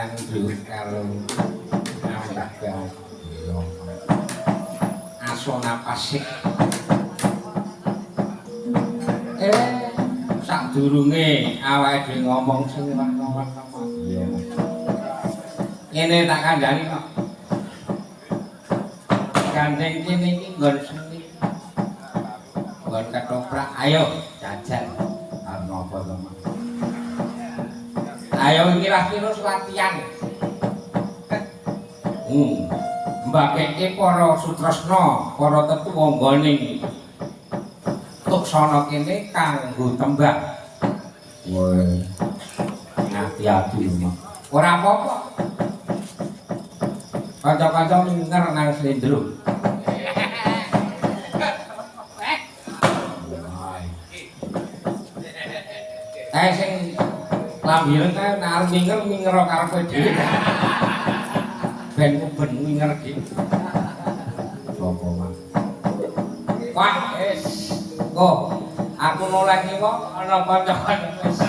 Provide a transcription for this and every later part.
Andrew karo Amanda aso napas sik sadurunge awake dhewe ngomong sing wah-wah iya ngene tak kandhani kok gandeng kene iki nggon seni nggon ketoprak ayo jajan arep apa to ayo kira-kira latihan mbakeke para Sutresna para tetuwa nggoning tuksana kene kanggo tembang woi hati-hati ora apa-apa kanca-kanca ninger nang slendro sing lambiren kae arep minger karepe dhewe ben uben minger iki sapa Mas wah kok aku noleh iki kok ana kanca-kanca wis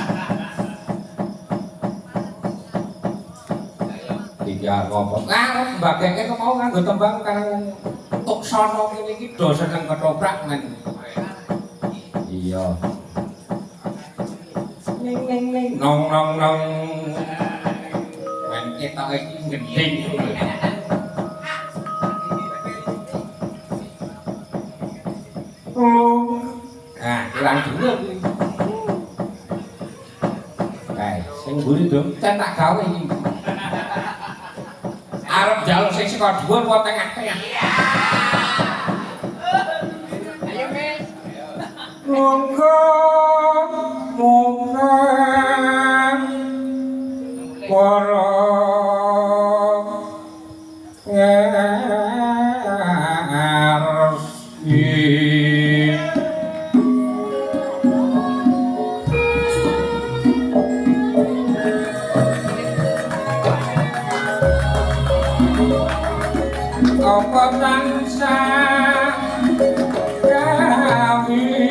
iki apa arep mbageke kok mau nganggo tembang karo tuksana kene iki do seneng ketoprak men iya ning nong men ketok iki gendeng nah kurang dulu sing mburi dong tak gawe iki arep njaluk sing saka dhuwur apa tengah-tengah ayo Mas monggo para apa tansah gawi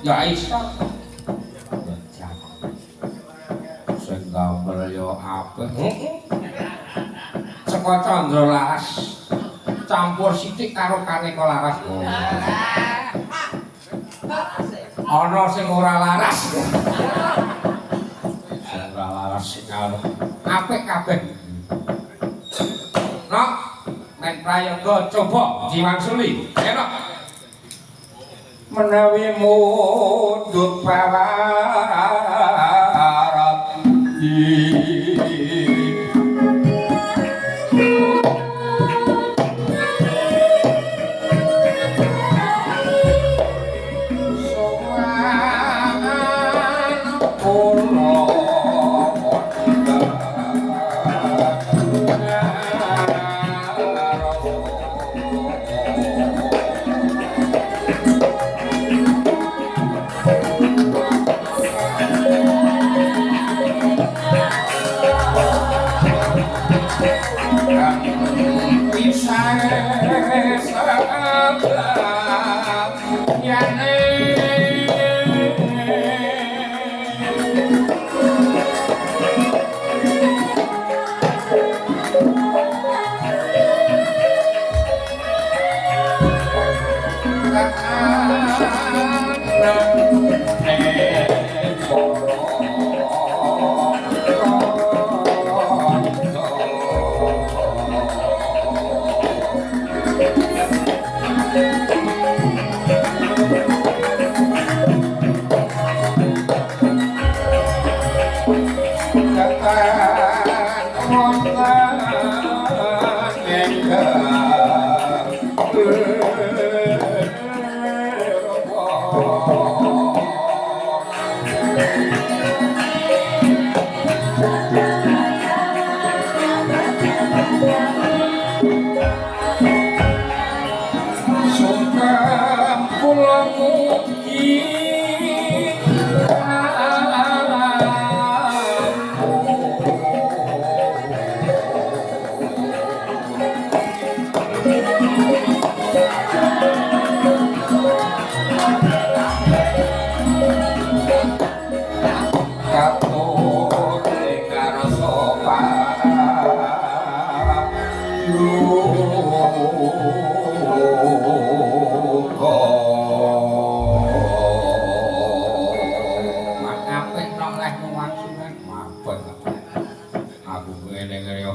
ya iso sing gambar yo apik saka Candra Laras campur sithik karo Kaneka Laras ana sing ora laras sing ora laras sing apik kabeh nok men prayoga coba diwangsuli enak menawi mundut pawan kapur karo sopan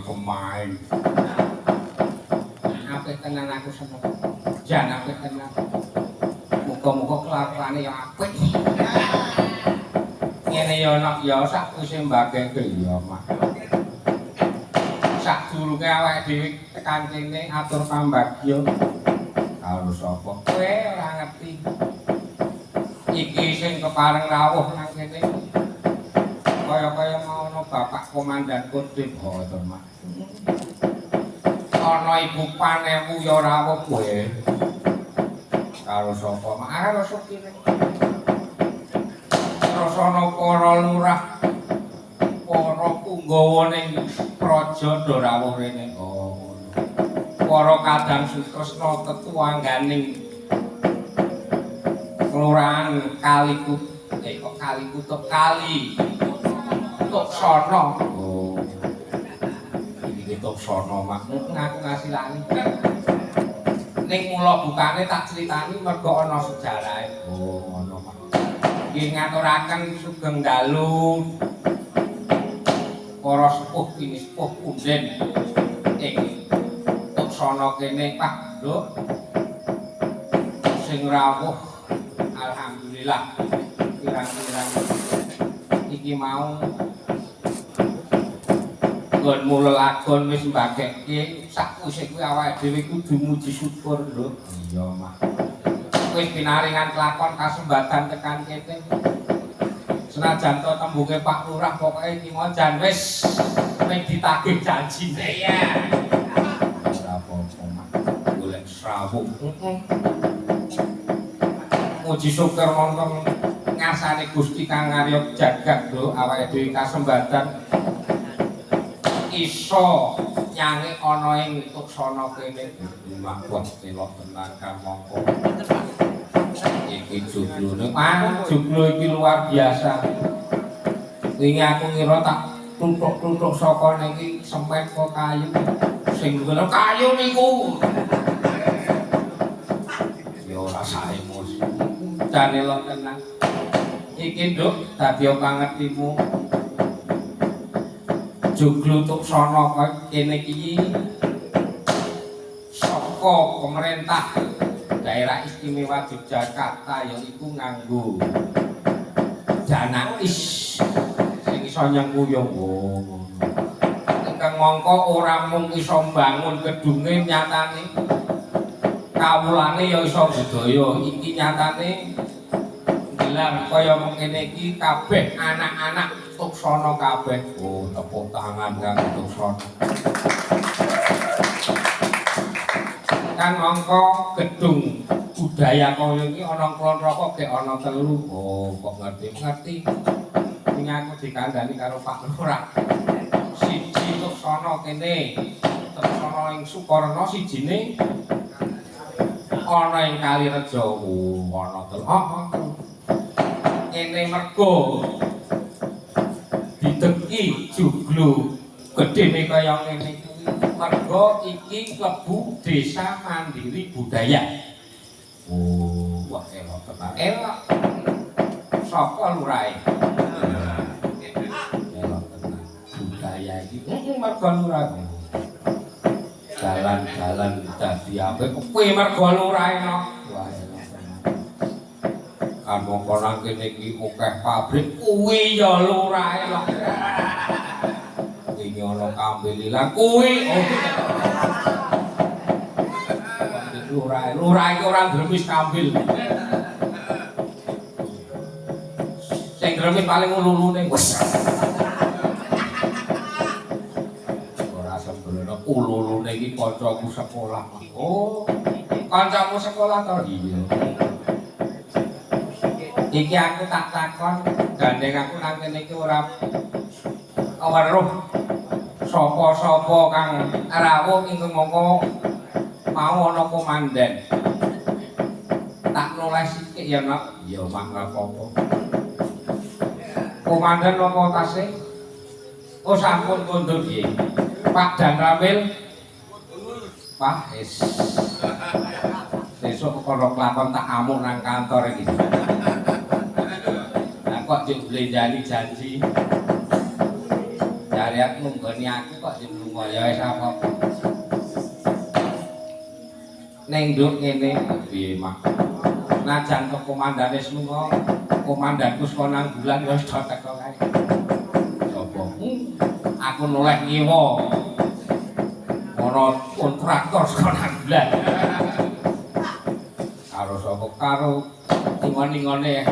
pemain apa tenan aku seneng jan apa tenan muga-muga kelakuane ya apik ngene ya ana ya sak wis mbageke ya mak sak durunge awake dhewe tekan kene atur pambagya karo sapa kowe ora ngerti iki sing kepareng rawuh nang kene kaya mau bapak komandan Kodim ngoten mak ana ibu panewu ya rawuh kowe karo sapa mak karo supire terus ana para lurah para punggawa ning praja do rawuh rene oh para kadang sutresna tetuangganing kelurahan kok Kalikutuk kali Tuksono oh iki Tuksono mak ngaku ngasilani ning mula bukane tak critani mergo ana sejarahe oh ngono mak iki ngaturaken sugeng dalu para sepuh kini sepuh punden ing Tuksono kene Pak Nduk sing rawuh alhamdulillah kirang-kirang iki mau nggon mulelagon wis mbageke sakwise kuwi awake dhewe kudu muji syukur lho iya mak wis pinaringan kelakon kasembatan tekan kene senajan to tembunge Pak Lurah pokoke iki jan wis ning ditagih janjine ya ora apa-apa mak golek srawung muji syukur wonten ngasane Gusti Kang Arya jagat lho awake dhewe kasembatan iso nyanyi ana ing Tuksono kene mak telok tenaga mongko iki jublune jublu iki luar biasa wingi aku ngira tak tutuk-tutuk saka niki semen kok kayu sing ngono kayu niku ya ora sae mus jan elok tenan iki nduk dadi pangertimu joglo Tuksono kene iki saka pemerintah daerah istimewa Yogyakarta yaiku nganggo dana sing iso nyengkuyung ingkang mongko ora mung iso mbangun gedunge nyatane kawulane ya iso budaya iki nyatane gelar kaya mengkene iki kabeh anak-anak Tuksono kabeh oh tepuk tangan kang Tuksono kan mongko gedung budaya kaya iki ana Kulon Rokok gek ana 3 oh kok ngerti sing aku dikandani karo Pak Lurah siji Tuksono kene Tuksono ing Sukarna sijine ana ing Kalirejo ana 3 kene mergo dideki joglo gedene kaya ngene iki mergo iki klebu desa mandiri budaya oh wah elok tenan elok sapa lurahe elok tenan budaya iki mergo lurahe jalan-jalan dadi apik kuwi mergo lurahe no wah elok tenan kan mongko nang kene iki akeh pabrik kuwi ya lurahe lho iki ana Kambililang kuwi lurahe iki ora Dremis Kambil sing Dremis paling ululune wis ora sembrono ululune iki kancaku sekolah oh kancamu sekolah to iya iki aku tak takon gandeng aku nang kene iki ora weruh sapa-sapa kang rawuh ing mongko mau ana komandan tak noleh sithik ya nak ya mak apa-apa Komandan apa tasih? Oh sampun kondur nggih. Pak Dan Ramil. Pak wis. Sesuk kono kelakon tak amuk nang kantor iki. Lah kok juk blenjani janji. Jare aku nunggoni aku kok juk lunga ya wis apa. Ning nduk ngene piye mak. Najan ke komandan wis lunga, komandanku saka nang bulan ya wis teko kae. Sopo? Aku noleh nyewa. Ana kontraktor saka nang bulan. Karo sapa karo ingon-ingone.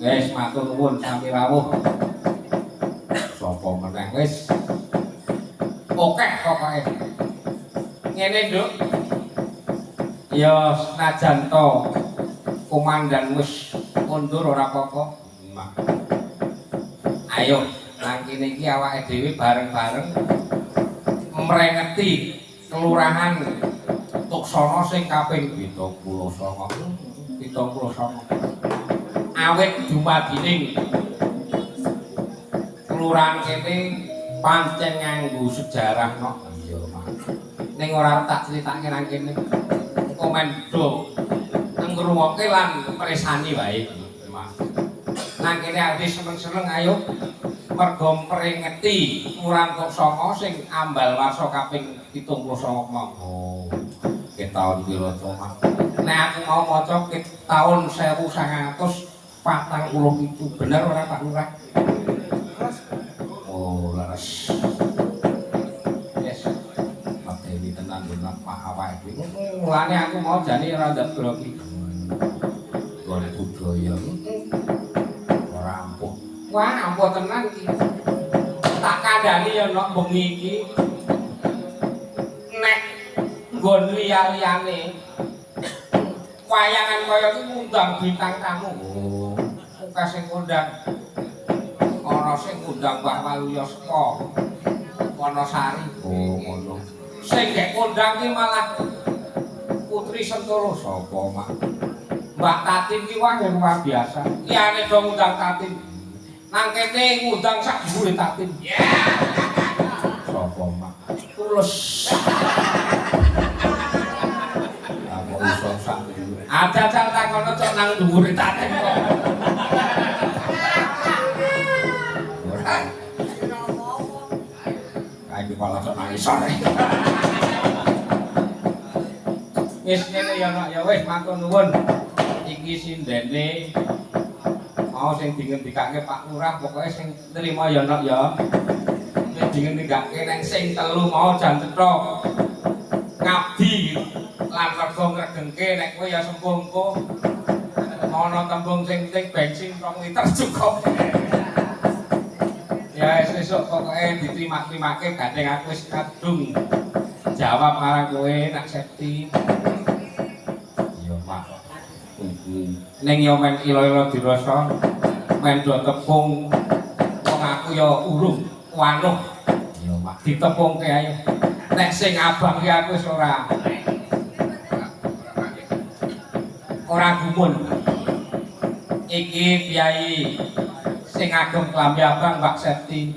Wis matur nuwun sami rawuh. Sapa meneh wis. Oke pokoke. Ngene, Nduk. Ya senajan to komandan wis mundur ora apa-apa. Ayo nang kene iki awake dhewe bareng-bareng mrengeti kelurahan Tuksana sing kaping 79. Awit dumadining kelurahan kene pancen nganggo sejarah nok. Iya, Mas. Ning ora tak critake nang kene. Komando ngrungokke lan presani wae Mas. Nang kene arep seneng-seneng ayo mergo mringeti Murang Tuksana sing ambal warsa kaping 79 monggo. Ke taun pira to Mas? Nek aku mau maca ke taun 1947 bener ora Pak Lurah? Oh, leres. Mulane aku mau jane ora ndak grogi. Golek budaya. Ora ampuh. Wah, ampuh tenan iki. Tak kandhani ya nek bengi iki. Nek nggon liya-liyane wayangan kaya iki ngundang bintang tamu. Oh, muka sing ngundang. Ana sing ngundang Mbah Waluyoska. Wonosari. Oh, ngono. Sing gek kondang ki malah Putri Sentolo sapa mak. Mbak Tatin ki wah luar biasa. Liyane do ngundang Tatin. Nang kene ngundang sak dhuwure Tatin. Ya. Sapa mak? Tulus. Apa iso sak dhuwure. Ada cal takono cok nang dhuwure Tatin kok. Ora. Kae kepala cok nang isor. Wis ngene ya Nak ya wis matur nuwun. Iki sindene mau sing dingendikake Pak Lurah pokoke sing nrimo ya Nak ya. Nek dingendikake nang sing telu mau jan cetha. Ngabdi lan rega ngregengke nek kowe ya sembuh engko ana tembung sing penting bensin 2 liter cukup. Ya sesuk pokoke diterima-terimake gandeng aku wis kadung jawab marang kowe nak Septi. Ning yo men ilo-ilo dirasa men do tepung wong aku yo urung wanuh yo mak ditepungke ayo nek sing abang ki aku wis ora gumun iki Kyai sing ageng klambi abang Mbak Septi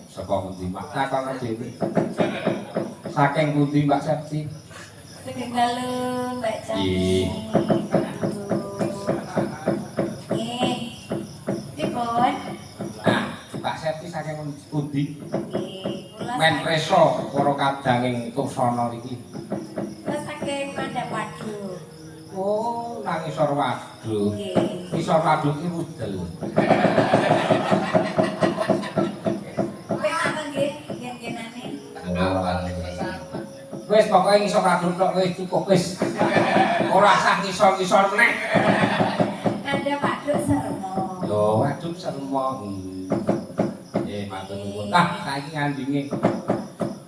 saka pundi mak takono dhewe saking pundi Mbak Septi Ketinggalan Mbak Cami. Mbak Septi saking pundi? Men preso para kadanging Tuksana iki. Kula saking Mandapadu. Oh, nang isor waduk. Nggih. Isor waduk iki wudel. Kowe apa nggih yen-yenane? Wis pokoke ngisor waduk tok wis cukup wis. Ora usah ngisor-ngisor meneh. Ada Waduk Sermo. Lho, waduk Sermo. Matur nuwun. Ah, saiki ngandinge.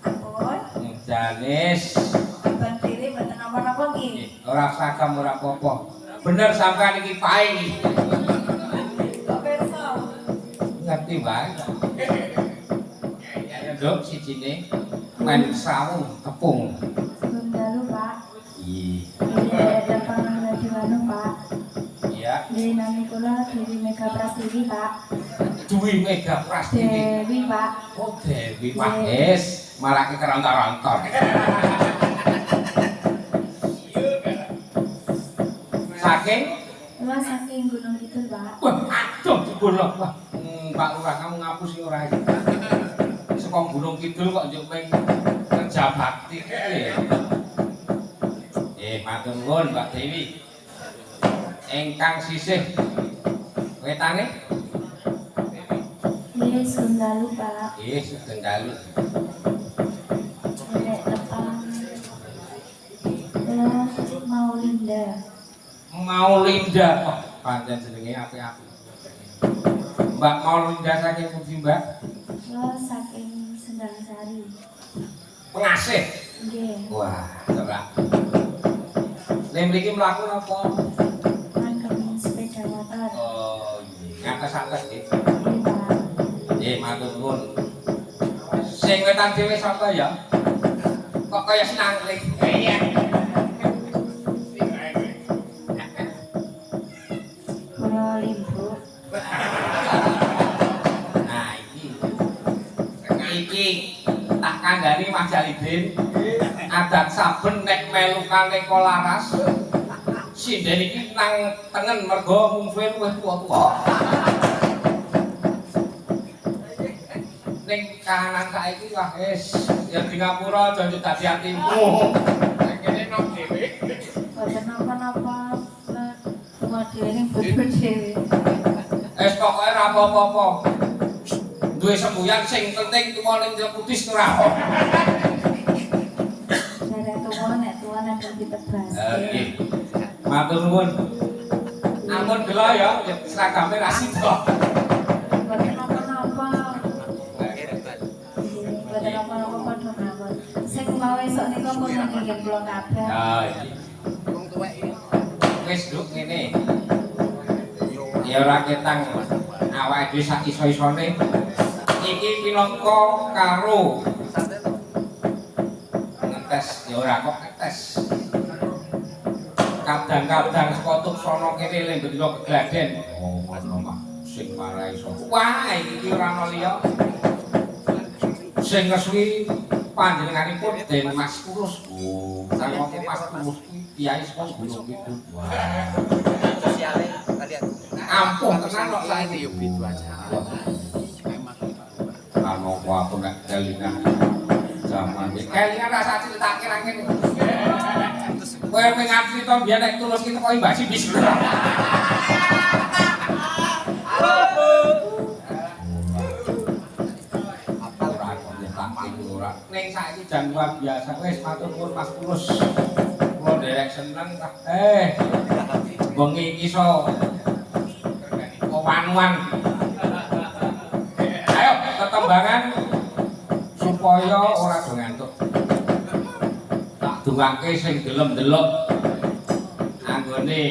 Ampun. Janis. Abang dhewe mboten napa-napa nggih. Ora sagam ora apa-apa. Bener sampean iki paing. Kok pirsa? Ngerti wae. Ya nduk sijine men sawu tepung. Belum dalu, Pak. Iya. Ada panganan di Bandung, Pak. Iya. Di nami kula Mega Prastiwi, Pak. Dwi Mega Prastiwi. Dewi, Pak. Oh, Dewi Pak. Yes, marake kerontor-rontor. Saking? Wah, saking Gunung Kidul, Pak. Wah, aduh dibolok. Wah, Pak Lurah kamu ngapusi ora iki. Saka Gunung Kidul kok njuk ping kerja bakti iki. Matur nuwun Mbak Dewi. Ingkang sisih wetane? Nggih, Sundalu, Pak. Nggih, Sundalu. Nek depan Maulinda. Maulinda. Oh, pancen jenenge apik-apik. Mbak Maulinda saking pundi, Mbak? Wah, saking Sendang Sari. Pengasih. Nggih. Wah, cerah. Nek mriki mlaku napa? Mangkem sepeda motor. Oh, ngates-ates nggih. Nggih, Pak. Nggih, matur nuwun. Sing wetan dhewe sapa ya? Kok kaya senangling. Iya. Pulau Limbu. Nah, iki tak kandhani Mas Jalidin. Adat saben nek melu kaneka laras. Sinden iki nang tengen mergo mungsuhe luwih tuwa-tuwa. Ning kahanan saiki wah wis ya di ngapura aja dadi atimu. Kene nok dhewe. Boten napa-napa. Tua dhewe ning bodo dhewe. Wis pokoke ora apa-apa. Duwe semboyan sing penting tuwa ning putis ora. Nek tua nek ditebas. Nggih. Matur nuwun. Ampun gelo ya seragame ra sida. Boten napa-napa. Boten napa-napa padha mawon. Sing mau esuk nika pun nggih kula kabar. Ya iki. Wong tuwek iki. Wis nduk ngene. Ya ora ketang awake dhewe sak iso-isone. Iki pinangka karo ngetes ya ora kok ngetes. Kadang-kadang sekotuk sono kene le bendina kegladen. Oh, ngono mah sing marai sapa. Wah, iki ora ana liya. Sing ngesuwi panjenenganipun Den Mas Kurus. Oh, sareng Mas Kurus kuwi kiai saka Gunung Kidul. Wah. Sosiale kalian. Ampun tenan kok saiki yo pitu aja. Anu aku nek kelingan zaman iki. Kelingan rasa critake ra kene. Kowe pengen crita biyen nek tulus ki teko Mbak Sibis. Ning saiki jan luar biasa wis matur nuwun Mas Kulus. Kula nderek seneng ta. Bengi iki iso wan-wan. Ayo tetembangan supaya ora do ngantuk. Tak dongake sing gelem ndelok anggone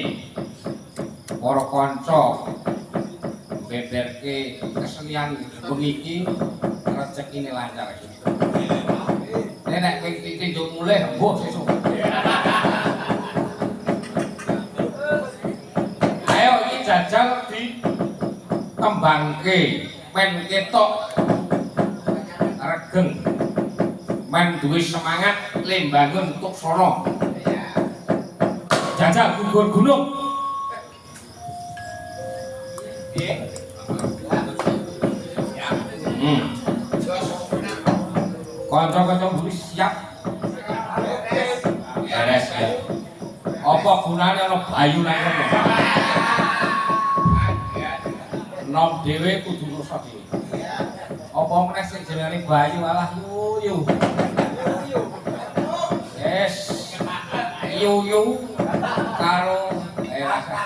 para kanca beberke kesenian bengi iki rezekine lancar iki. Nek kowe tinjuk mulih mbuh sesuk. Ayo iki jajal di kembangke men ketok regeng men duwe semangat lembangun untuk sono. Jajal gugur gunung. Kanca-kanca mburi siap. Beres ya. Apa gunane ana bayu nang kono? Nom dhewe kudu ngrasa dhewe. Apa meneh sing jenenge bayu alah yuyu. Yes. Yuyu karo rasa